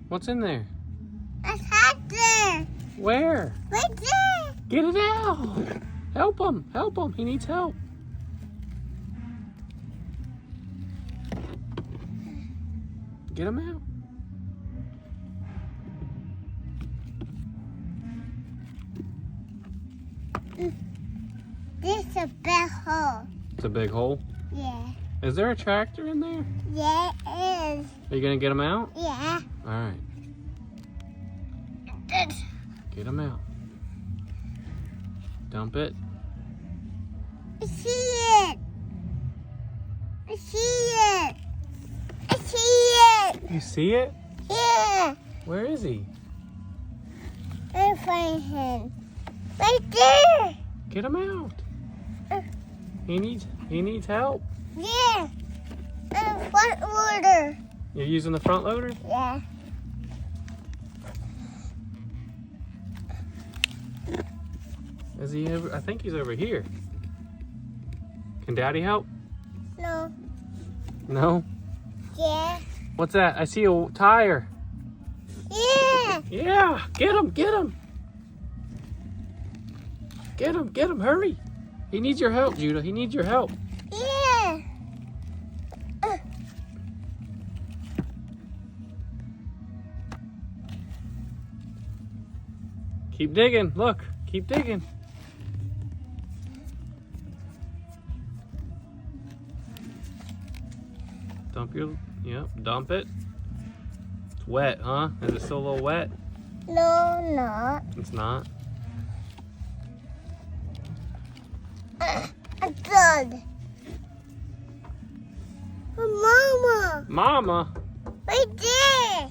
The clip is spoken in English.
What's in there? A tractor. Where? Right there. Get it out. Help him. Help him. He needs help. Get him out. This is a big hole. It's a big hole. Yeah. Is there a tractor in there? Yeah, it is. Are you gonna get him out? Yeah. All right. Get him out. Dump it. I see it. I see it. I see it. You see it? Yeah. Where is he? I find him. Right there. Get him out. He needs help. Yeah. And front order. You're using the front loader? Yeah. Is he over? I think he's over here. Can Daddy help? No. No? Yeah. What's that? I see a tire. Yeah. Yeah, get him, get him. Get him, hurry. He needs your help, Judah. He needs your help. Yeah. Keep digging. Look, keep digging. Dump it. It's wet, huh? Is it still a little wet? No, not. It's not. I'm done. Mama. Mama, Right there.